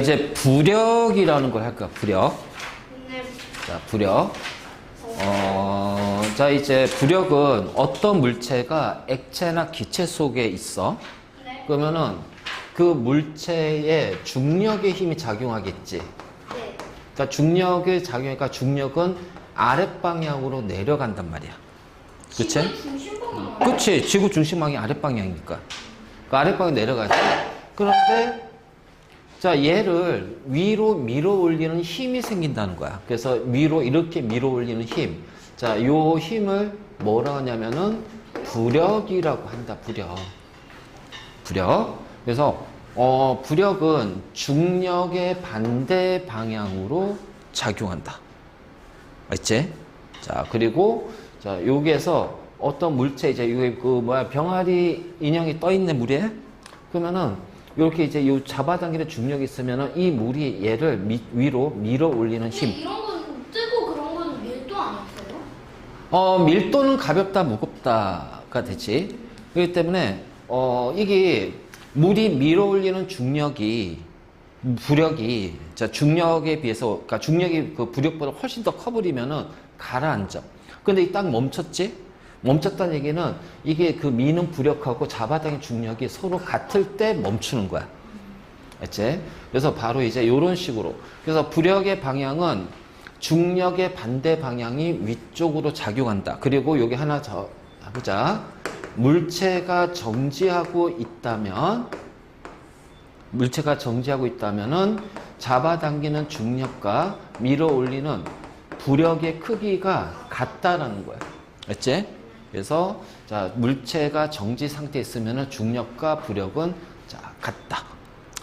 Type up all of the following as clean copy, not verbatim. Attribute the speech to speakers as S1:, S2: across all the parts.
S1: 이제 부력이라는 걸 할까? 부력.
S2: 네.
S1: 자, 부력. 자, 이제 부력은 어떤 물체가 액체나 기체 속에 있어.
S2: 네.
S1: 그러면은 그 물체에 중력의 힘이 작용하겠지.
S2: 네.
S1: 그러니까 중력의 작용이니까 중력은 아랫방향으로 내려간단 말이야. 그치?
S2: 지구의 중심방향.
S1: 그치. 지구 중심방이 아랫방향이니까. 그 아랫방향 내려가지. 그런데 자, 얘를 위로 밀어 올리는 힘이 생긴다는 거야. 그래서 위로 이렇게 밀어 올리는 힘. 자, 요 힘을 뭐라 하냐면은 부력이라고 한다. 부력. 부력. 그래서 부력은 중력의 반대 방향으로 작용한다. 알지? 자, 그리고 자, 여기에서 어떤 물체 이제 이게 그 뭐야 병아리 인형이 떠 있는 물에 그러면은 이렇게 이제 요 잡아당기는 중력이 있으면은 이 물이 얘를 위로 밀어 올리는
S2: 근데
S1: 힘.
S2: 이런 건 뜨고 그런 건 밀도 아니었어요?
S1: 밀도는 가볍다, 무겁다가 되지. 그렇기 때문에 이게 물이 밀어 올리는 중력이 부력이 자 중력에 비해서 그러니까 중력이 그 부력보다 훨씬 더 커버리면은 가라앉아. 근데 딱 멈췄지? 멈췄다는 얘기는 이게 그 미는 부력하고 잡아당긴 중력이 서로 같을 때 멈추는 거야. 알지? 그래서 바로 이제 이런 식으로. 그래서 부력의 방향은 중력의 반대 방향이 위쪽으로 작용한다. 그리고 여기 하나 더 해보자. 물체가 정지하고 있다면은 잡아당기는 중력과 밀어 올리는 부력의 크기가 같다라는 거야. 알지? 그래서 자, 물체가 정지 상태에 있으면은 중력과 부력은 자, 같다.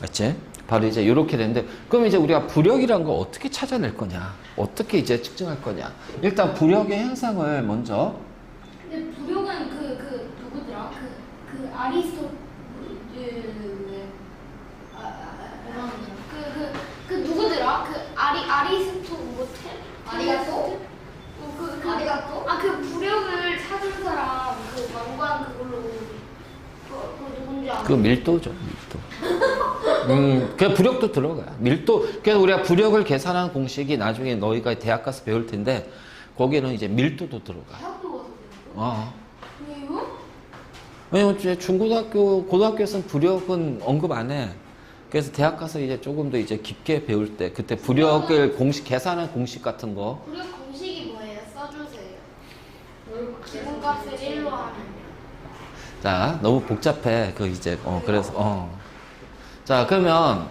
S1: 알지? 바로 이제 이렇게 되는데 그럼 이제 우리가 부력이란 거 어떻게 찾아낼 거냐? 어떻게 이제 측정할 거냐? 일단 부력의 현상을 먼저
S2: 근데 부력은 누구더라? 그 아리스토 그 누구더라? 아리스토 모텔?
S3: 아리가또? 아리가또?
S2: 그 부력을 찾은 사람 그 왕관 그걸로 그 누군지 알아?
S1: 그 밀도죠, 밀도. 그 부력도 들어가요. 밀도. 그래서 우리가 부력을 계산하는 공식이 나중에 너희가 대학 가서 배울 텐데 거기에는 이제 밀도도 들어가.
S2: 대학교 가서 배워요? 왜요?
S1: 왜냐면 이제 중고등학교, 고등학교에서는 부력은 언급 안 해. 그래서 대학 가서 이제 조금 더 이제 깊게 배울 때 그때 부력을 공식 계산하는 공식 같은 거.
S2: 부력 공식이 뭐예요? 써주세요. 기본값을 1로 하면.
S1: 자, 너무 복잡해. 그 이제 그래서 자, 그러면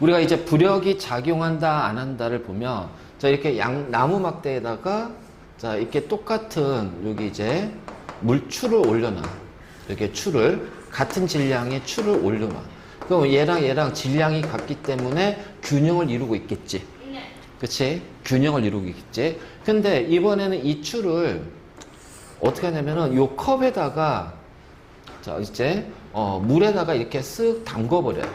S1: 우리가 이제 부력이 작용한다 안 한다를 보면 자, 이렇게 나무 막대에다가 자, 이렇게 똑같은 여기 이제 물줄을 올려놔. 이렇게 줄을 같은 질량의 줄을 올려놔. 그럼 얘랑 질량이 같기 때문에 균형을 이루고 있겠지.
S2: 네.
S1: 그치? 균형을 이루고 있겠지. 근데 이번에는 이 줄을 어떻게 하냐면은 요 컵에다가 자, 이제 물에다가 이렇게 쓱 담궈버려요.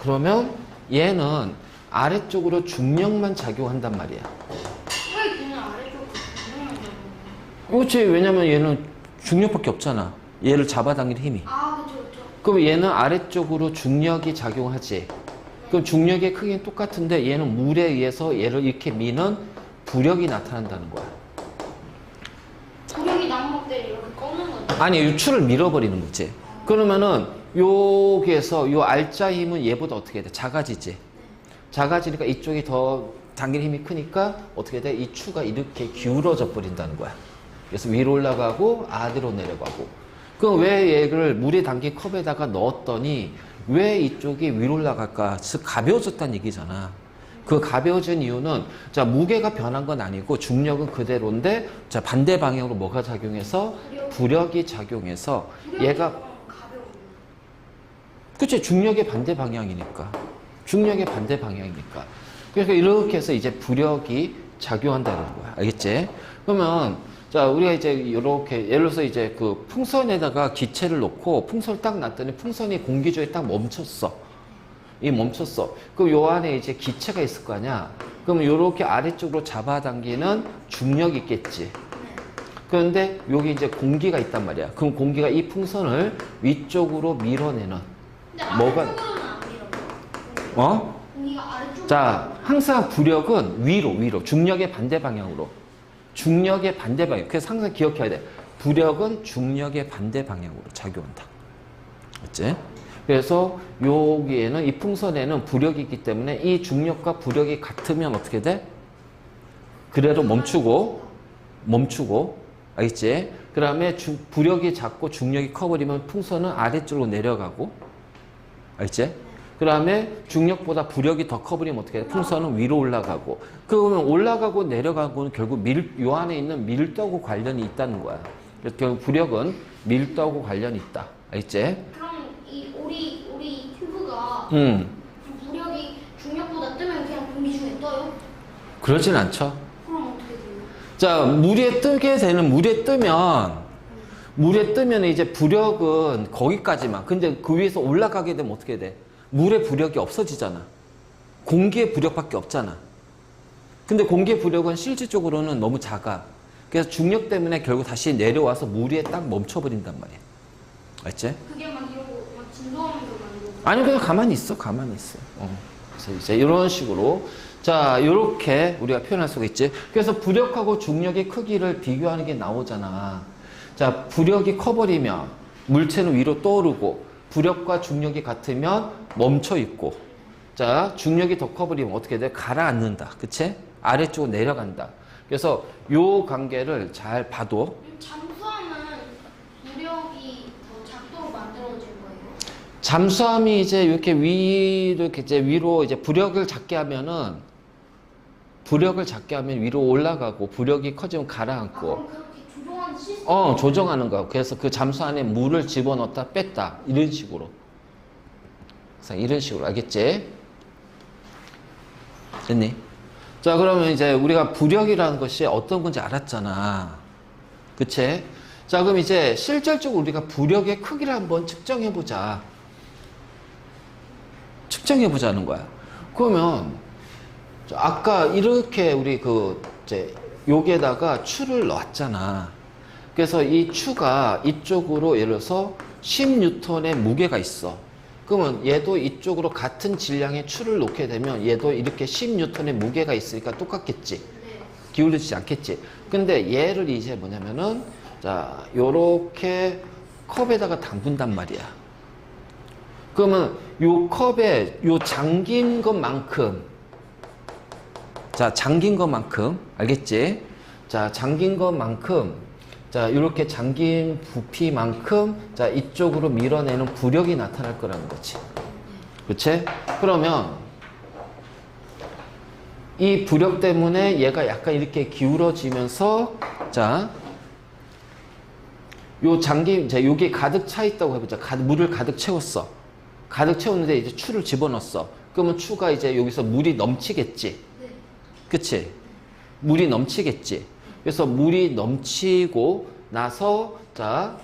S1: 그러면 얘는 아래쪽으로 중력만 작용한단 말이야.
S2: 왜 그냥 아래쪽으로 그냥
S1: 그렇지. 왜냐면 얘는 중력밖에 없잖아. 얘를 잡아당기는 힘이.
S2: 그쵸.
S1: 그럼 얘는 아래쪽으로 중력이 작용하지. 그럼 중력의 크기는 똑같은데 얘는 물에 의해서 얘를 이렇게 미는 부력이 나타난다는 거야.
S2: 부력이 나무막대를 이렇게 꺾는 거죠?
S1: 아니, 이 줄을 밀어버리는 거지. 그러면은 여기에서 요 알짜 힘은 얘보다 어떻게 돼? 작아지지. 작아지니까 이쪽이 더 당기는 힘이 크니까 어떻게 돼? 이 추가 이렇게 기울어져 버린다는 거야. 그래서 위로 올라가고 아래로 내려가고. 그럼 왜 얘를 물에 담긴 컵에다가 넣었더니 왜 이쪽이 위로 올라갈까? 즉 가벼워졌다는 얘기잖아. 그 가벼워진 이유는 자, 무게가 변한 건 아니고 중력은 그대로인데 자, 반대 방향으로 뭐가 작용해서 부력이 작용해서 얘가
S2: 가벼워.
S1: 그치, 중력의 반대 방향이니까. 중력의 반대 방향이니까. 그래서 이렇게 해서 이제 부력이 작용한다는 거야. 알겠지? 그러면 자, 우리가 이제 이렇게 예를 들어서 이제 그 풍선에다가 기체를 놓고 풍선을 딱 놨더니 풍선이 공기중에 딱 멈췄어. 이 멈췄어. 그럼 요 안에 이제 기체가 있을 거 아니야. 그럼 요렇게 아래쪽으로 잡아당기는 중력이 있겠지. 그런데 여기 이제 공기가 있단 말이야. 그럼 공기가 이 풍선을 위쪽으로 밀어내는
S2: 근데
S1: 뭐가
S2: 아래쪽으로는 안 밀어요. 공기가 아래쪽.
S1: 자, 항상 부력은 위로, 중력의 반대 방향으로. 중력의 반대 방향. 그래서 항상 기억해야 돼. 부력은 중력의 반대 방향으로 작용한다. 맞지? 그래서 여기에는, 이 풍선에는 부력이 있기 때문에 이 중력과 부력이 같으면 어떻게 돼? 그대로 멈추고, 알겠지? 그 다음에 부력이 작고 중력이 커버리면 풍선은 아래쪽으로 내려가고, 알겠지? 그 다음에 중력보다 부력이 더 커버리면 어떻게 돼? 풍선은 위로 올라가고. 그러면 올라가고 내려가고는 결국 요 안에 있는 밀도하고 관련이 있다는 거야. 그래서 결국 부력은 밀도하고 관련이 있다. 알겠지?
S2: 그럼 이 우리 튜브가 부력이 중력보다 뜨면 그냥 공기 중에 떠요?
S1: 그러진 않죠.
S2: 그럼 어떻게 돼요?
S1: 자, 물에 뜨면 이제 부력은 거기까지만. 근데 그 위에서 올라가게 되면 어떻게 돼? 물의 부력이 없어지잖아. 공기의 부력밖에 없잖아. 근데 공기의 부력은 실질적으로는 너무 작아. 그래서 중력 때문에 결국 다시 내려와서 물 위에 딱 멈춰버린단 말이야. 알지?
S2: 그게 막 이러고 막 진동하면서 막 이러고.
S1: 아니, 그냥 가만히 있어. 그래서 이제 이런 식으로. 자, 요렇게 우리가 표현할 수가 있지. 그래서 부력하고 중력의 크기를 비교하는 게 나오잖아. 자, 부력이 커버리면 물체는 위로 떠오르고, 부력과 중력이 같으면 멈춰 있고, 자, 중력이 더 커버리면 어떻게 돼? 가라앉는다. 그치? 아래쪽으로 내려간다. 그래서 요 관계를 잘 봐도,
S2: 잠수함은 부력이 더 작도록 만들어진 거예요?
S1: 잠수함이 이제 이렇게 위로 이제 부력을 작게 하면 위로 올라가고, 부력이 커지면 가라앉고,
S2: 그럼 그렇게 조종하는 시스템?
S1: 조정하는 거야. 그래서 그 잠수 안에 물을 집어넣었다 뺐다. 이런 식으로. 알겠지? 됐니? 자, 그러면 이제 우리가 부력이라는 것이 어떤 건지 알았잖아. 그치? 자, 그럼 이제 실질적으로 우리가 부력의 크기를 한번 측정해보자. 측정해보자는 거야. 그러면, 아까 이렇게 우리 이제 여기에다가 추를 넣었잖아. 그래서 이 추가 이쪽으로 예를 들어서 10N의 무게가 있어. 그러면 얘도 이쪽으로 같은 질량의 추를 놓게 되면 얘도 이렇게 10N의 무게가 있으니까 똑같겠지.
S2: 네.
S1: 기울어지지 않겠지. 근데 얘를 이제 뭐냐면은, 자, 요렇게 컵에다가 담근단 말이야. 그러면 요 컵에 요 잠긴 것만큼, 알겠지? 자, 잠긴 것만큼, 자, 이렇게 잠긴 부피만큼, 자, 이쪽으로 밀어내는 부력이 나타날 거라는 거지. 그치? 그러면, 이 부력 때문에 얘가 약간 이렇게 기울어지면서, 자, 여기 가득 차 있다고 해보자. 물을 가득 채웠어. 가득 채웠는데 이제 추를 집어넣었어. 그러면 추가 이제 여기서 물이 넘치겠지.
S2: 네.
S1: 그치? 물이 넘치겠지. 그래서 물이 넘치고 나서, 자,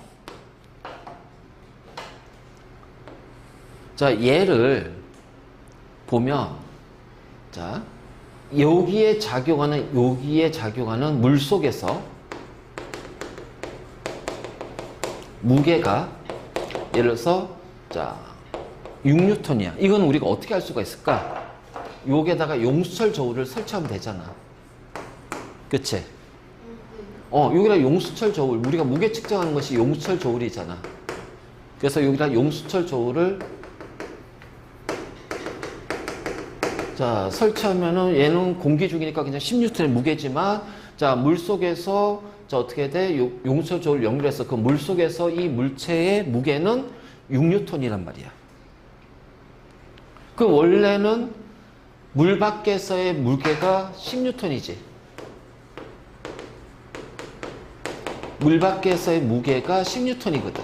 S1: 얘를 보면, 자, 여기에 작용하는 물 속에서 무게가 예를 들어서, 자, 6N이야. 이건 우리가 어떻게 할 수가 있을까? 여기에다가 용수철 저울을 설치하면 되잖아. 그치? 여기다 용수철 저울, 우리가 무게 측정하는 것이 용수철 저울이잖아. 그래서 여기다 용수철 저울을, 자, 설치하면은 얘는 공기 중이니까 그냥 10N의 무게지만, 자, 물 속에서, 자, 어떻게 돼? 용수철 저울 연결해서 그 물 속에서 이 물체의 무게는 6N이란 말이야. 그 원래는 물 밖에서의 무게가 10N이지. 물 밖에서의 무게가 10N이거든.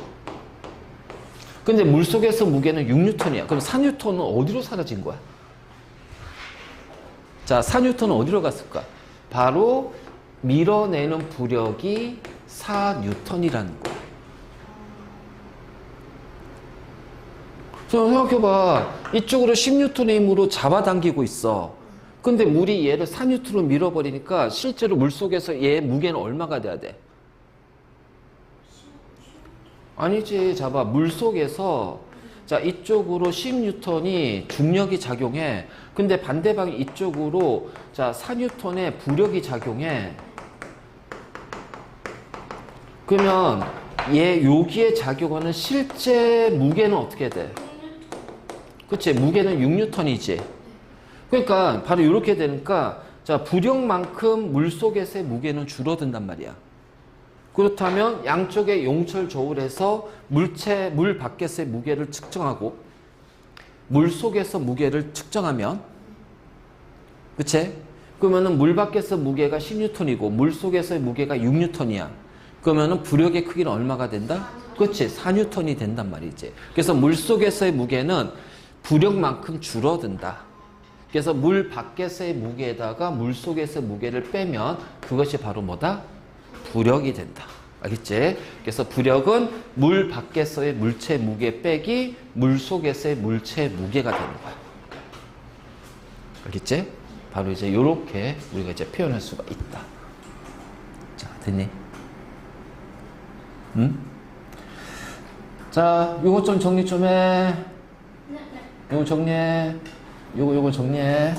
S1: 근데 물 속에서 무게는 6N이야. 그럼 4N은 어디로 사라진 거야? 자, 4N은 어디로 갔을까? 바로 밀어내는 부력이 4N이라는 거야. 생각해봐. 이쪽으로 10N의 힘으로 잡아당기고 있어. 근데 물이 얘를 4N로 밀어버리니까 실제로 물 속에서 얘 무게는 얼마가 돼야 돼? 아니지. 잡아. 물 속에서 자, 이쪽으로 10N이 중력이 작용해. 근데 반대방 이쪽으로 자, 4N의 부력이 작용해. 그러면 얘 여기에 작용하는 실제 무게는 어떻게 돼? 그치? 무게는 6N이지. 그러니까 바로 이렇게 되니까 자, 부력만큼 물속에서의 무게는 줄어든단 말이야. 그렇다면 양쪽의 용철 조울에서 물 밖에서의 무게를 측정하고 물 속에서 무게를 측정하면, 그치? 그러면은 물 밖에서 무게가 10N이고 물 속에서의 무게가 6N이야. 그러면은 부력의 크기는 얼마가 된다? 그치? 4N이 된단 말이지. 그래서 물 속에서의 무게는 부력만큼 줄어든다. 그래서 물 밖에서의 무게에다가 물 속에서의 무게를 빼면 그것이 바로 뭐다? 부력이 된다. 알겠지? 그래서 부력은 물 밖에서의 물체 무게 빼기 물 속에서의 물체 무게가 되는 거야. 알겠지? 바로 이제 이렇게 우리가 이제 표현할 수가 있다. 자, 됐니? 응? 자, 요거 좀 정리 좀 해.
S2: 네, 네.
S1: 요거 정리해. 요거 정리해.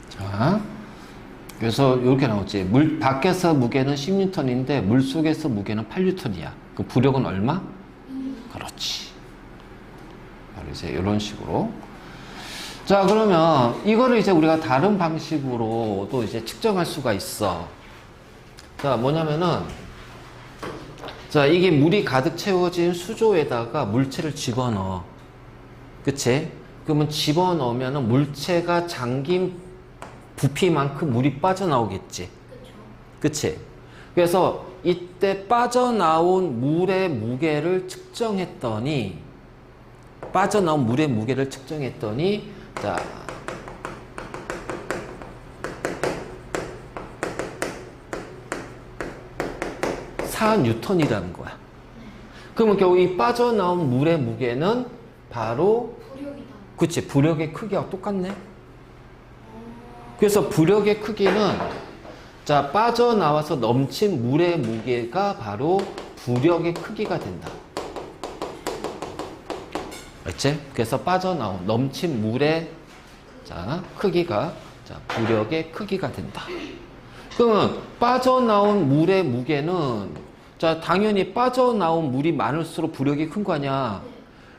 S1: 자, 그래서 이렇게 나왔지. 물 밖에서 무게는 10N인데 물 속에서 무게는 8N이야. 그 부력은 얼마? 그렇지. 바로 이제 이런 식으로. 자, 그러면 이거를 이제 우리가 다른 방식으로도 이제 측정할 수가 있어. 자, 뭐냐면은, 자, 이게 물이 가득 채워진 수조에다가 물체를 집어넣어. 그치? 그러면 집어넣으면 물체가 잠긴 부피만큼 물이 빠져나오겠지. 그치? 그래서 이때 빠져나온 물의 무게를 측정했더니, 자, 4N이라는 거야. 그러면 결국 이 빠져나온 물의 무게는 바로
S2: 부력이다.
S1: 그치, 부력의 크기와 똑같네. 그래서 부력의 크기는 자, 빠져나와서 넘친 물의 무게가 바로 부력의 크기가 된다. 알지? 그래서 빠져나온 넘친 물의 자, 크기가 자, 부력의 크기가 된다. 그러면 빠져나온 물의 무게는 자, 당연히 빠져나온 물이 많을수록 부력이 큰 거 아니야.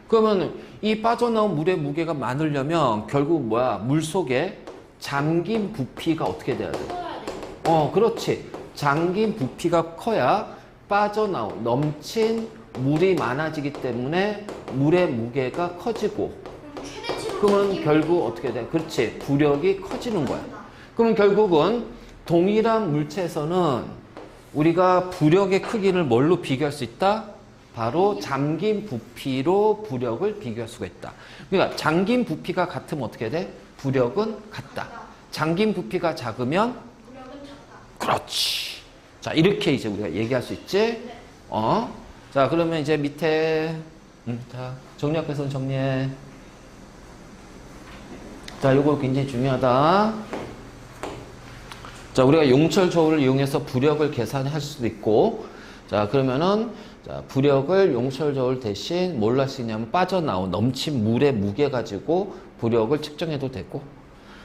S1: 그러면 이 빠져나온 물의 무게가 많으려면 결국 뭐야? 물 속에 잠긴 부피가 어떻게 돼야 돼?
S2: 써야 돼.
S1: 그렇지. 잠긴 부피가 커야 빠져나온 넘친 물이 많아지기 때문에 물의 무게가 커지고
S2: 최대치로
S1: 그러면
S2: 느끼는
S1: 결국 어떻게 돼? 그렇지. 부력이 커지는 거야. 그러면 결국은 동일한 물체에서는 우리가 부력의 크기를 뭘로 비교할 수 있다? 바로 잠긴 부피로 부력을 비교할 수가 있다. 그러니까 잠긴 부피가 같으면 어떻게 돼? 부력은 같다. 잠긴 부피가 작으면
S2: 부력은 작다.
S1: 그렇지. 자, 이렇게 이제 우리가 얘기할 수 있지? 자, 그러면 이제 밑에, 자, 정리학교 선 정리해. 자, 요거 굉장히 중요하다. 자, 우리가 용철 저울을 이용해서 부력을 계산할 수도 있고, 자, 그러면은, 자, 부력을 용철 저울 대신 뭘로 할 수 있냐면 빠져나온 넘친 물의 무게 가지고 부력을 측정해도 되고,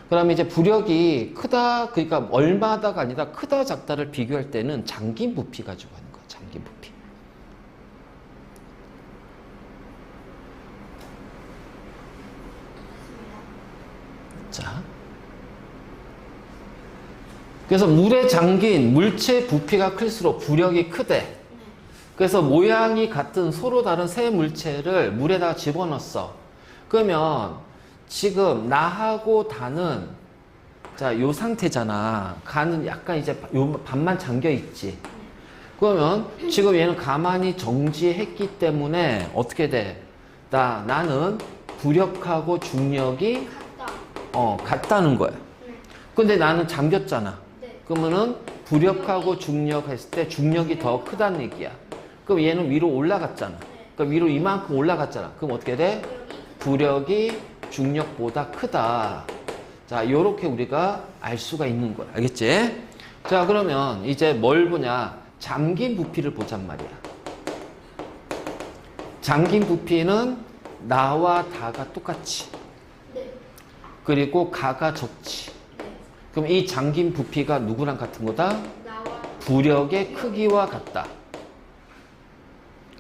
S1: 그 다음에 이제 부력이 크다, 그러니까 얼마다가 아니라 크다, 작다를 비교할 때는 잠긴 부피 가지고 하는 거야, 잠긴 부피. 자. 그래서 물에 잠긴 물체 부피가 클수록 부력이 크대. 그래서 모양이 같은 서로 다른 세 물체를 물에다가 집어넣었어. 그러면 지금 나하고 다는 자, 요 상태잖아. 가는 약간 이제 요 반만 잠겨 있지. 그러면 지금 얘는 가만히 정지했기 때문에 어떻게 돼? 나는 부력하고 중력이 같다는 거야. 근데 나는 잠겼잖아. 그러면은 부력하고 중력 했을 때 중력이 더 크다는 얘기야. 그럼 얘는 위로 올라갔잖아. 그러니까 위로 이만큼 올라갔잖아. 그럼 어떻게 돼? 부력이 중력보다 크다. 자, 요렇게 우리가 알 수가 있는 거야. 알겠지? 자, 그러면 이제 뭘 보냐? 잠긴 부피를 보잔 말이야. 잠긴 부피는 나와 다가 똑같지. 그리고 가가 적지. 그럼 이 잠긴 부피가 누구랑 같은 거다? 부력의 크기와 같다.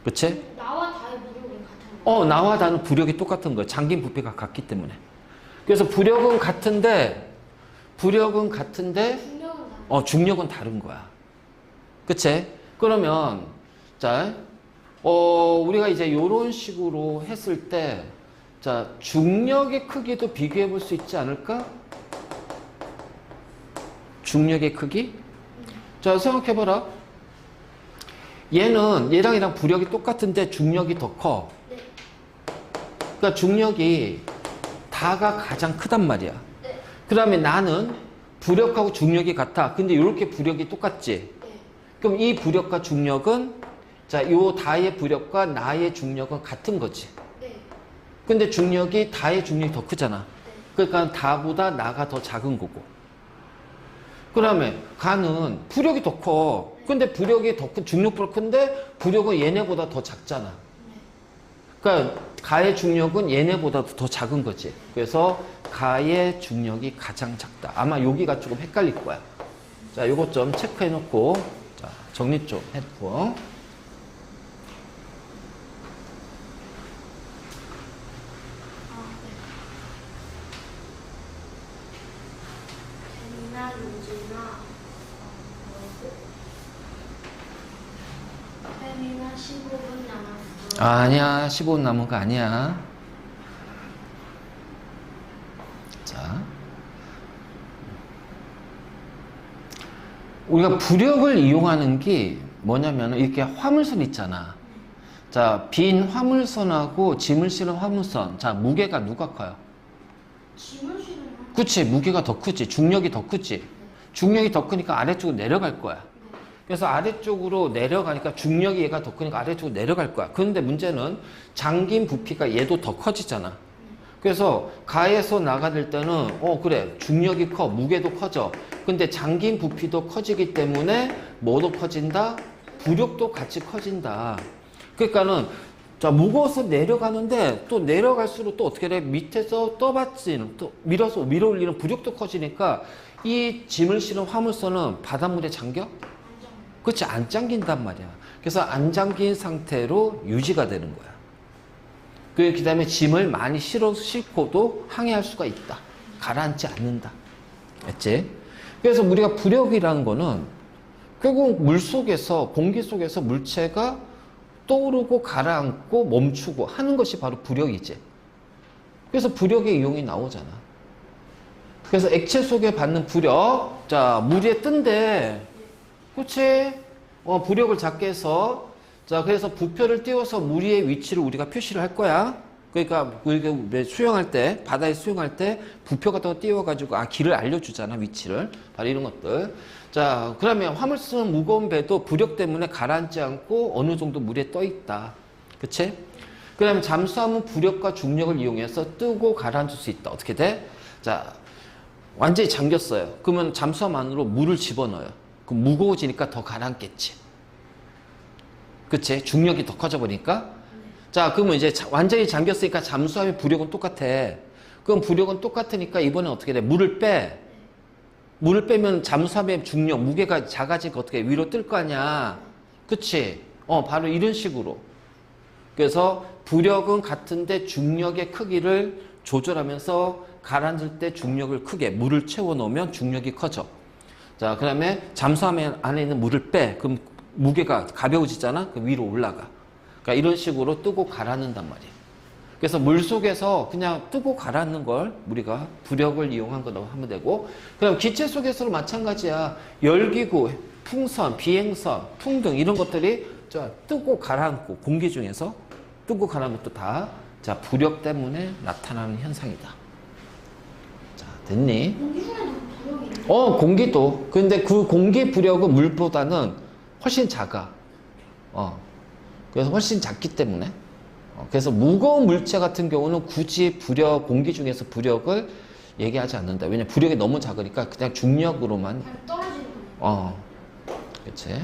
S1: 그치?
S2: 나와 다의 부력이 같은 거.
S1: 나와 다는 부력이 똑같은 거야. 잠긴 부피가 같기 때문에. 그래서 부력은 같은데
S2: 중력은 다른
S1: 중력은 다른 거야. 그치? 그러면 자, 우리가 이제 요런 식으로 했을 때 자, 중력의 크기도 비교해 볼 수 있지 않을까? 중력의 크기? 자, 생각해봐라. 얘랑 부력이 똑같은데 중력이 더 커.
S2: 네.
S1: 그러니까 중력이 다가 가장 크단 말이야.
S2: 네.
S1: 그 다음에 나는 부력하고 중력이 같아. 근데 이렇게 부력이 똑같지?
S2: 네.
S1: 그럼 이 부력과 중력은 자, 요 다의 부력과 나의 중력은 같은 거지.
S2: 네.
S1: 근데 중력이 다의 중력이 더 크잖아.
S2: 네.
S1: 그러니까 다보다 나가 더 작은 거고. 그 다음에 가는 부력이 더 커. 근데 부력이 더 큰, 중력보다 큰데 부력은 얘네보다 더 작잖아. 그러니까 가의 중력은 얘네보다 더 작은 거지. 그래서 가의 중력이 가장 작다. 아마 여기가 조금 헷갈릴 거야. 자, 요것 좀 체크해 놓고 자, 정리 좀 해놓고.
S2: 뱀이나 요지나 뱀이나 15분 남았어.
S1: 아니야, 15분 남은 거 아니야. 자, 우리가 부력을 이용하는 게 뭐냐면 이렇게 화물선 있잖아. 자, 빈 화물선하고 짐을 실은 화물선. 자, 무게가 누가 커요?
S2: 짐을 실으면
S1: 그치, 무게가 더 크지. 중력이 더 크지. 중력이 더 크니까 아래쪽으로 내려갈 거야. 그래서 아래쪽으로 내려가니까 중력이 얘가 더 크니까 아래쪽으로 내려갈 거야. 그런데 문제는 잠긴 부피가 얘도 더 커지잖아. 그래서 가에서 나가될 때는 그래, 중력이 커, 무게도 커져. 근데 잠긴 부피도 커지기 때문에 뭐도 커진다? 부력도 같이 커진다. 그러니까는 자, 무거워서 내려가는데 또 내려갈수록 또 어떻게 돼? 밑에서 떠받치는, 또 밀어 올리는 부력도 커지니까 이 짐을 실은 화물선은 바닷물에 잠겨? 그렇지, 안 잠긴단 말이야. 그래서 안 잠긴 상태로 유지가 되는 거야. 그 다음에 짐을 많이 싣고도 항해할 수가 있다. 가라앉지 않는다. 알지? 그래서 우리가 부력이라는 거는 결국 물 속에서, 공기 속에서 물체가 떠오르고 가라앉고 멈추고 하는 것이 바로 부력이지. 그래서 부력의 이용이 나오잖아. 그래서 액체 속에 받는 부력, 자, 물 위에 뜬대. 그치? 부력을 잡게 해서, 자, 그래서 부표를 띄워서 물 위의 위치를 우리가 표시를 할 거야. 그러니까 우리가 수영할 때, 바다에 수영할 때 부표 같은 거 띄워가지고 길을 알려주잖아, 위치를. 바로 이런 것들. 자, 그러면 화물성 무거운 배도 부력 때문에 가라앉지 않고 어느 정도 물에 떠 있다. 그치? 그다음에 잠수함은 부력과 중력을 이용해서 뜨고 가라앉을 수 있다. 어떻게 돼? 자, 완전히 잠겼어요. 그러면 잠수함 안으로 물을 집어넣어요. 그럼 무거워지니까 더 가라앉겠지. 그치? 중력이 더 커져 버리니까. 자, 그러면 이제 완전히 잠겼으니까 잠수함의 부력은 똑같아. 그럼 부력은 똑같으니까 이번엔 어떻게 돼? 물을 빼. 물을 빼면 잠수함의 중력, 무게가 작아지니까 어떻게 해? 위로 뜰 거 아니야. 그치? 바로 이런 식으로. 그래서 부력은 같은데 중력의 크기를 조절하면서 가라앉을 때 중력을 크게, 물을 채워 놓으면 중력이 커져. 자, 그 다음에 잠수함 안에 있는 물을 빼. 그럼 무게가 가벼워지잖아? 그 위로 올라가. 그러니까 이런 식으로 뜨고 가라앉는단 말이에요. 그래서 물 속에서 그냥 뜨고 가라앉는 걸 우리가 부력을 이용한 거라고 하면 되고, 그럼 기체 속에서도 마찬가지야. 열기구, 풍선, 비행선, 풍등 이런 것들이 자, 뜨고 가라앉고 공기 중에서 뜨고 가라앉는 것도 다 자, 부력 때문에 나타나는 현상이다. 자, 됐니?
S2: 공기 중에도 부력이 있는
S1: 공기도. 근데 그 공기 부력은 물보다는 훨씬 작아. 그래서 훨씬 작기 때문에. 그래서 무거운 물체 같은 경우는 굳이 부력, 공기 중에서 부력을 얘기하지 않는다. 왜냐면 부력이 너무 작으니까 그냥 중력으로만.
S2: 그냥 떨어지는 거예요.
S1: 그치.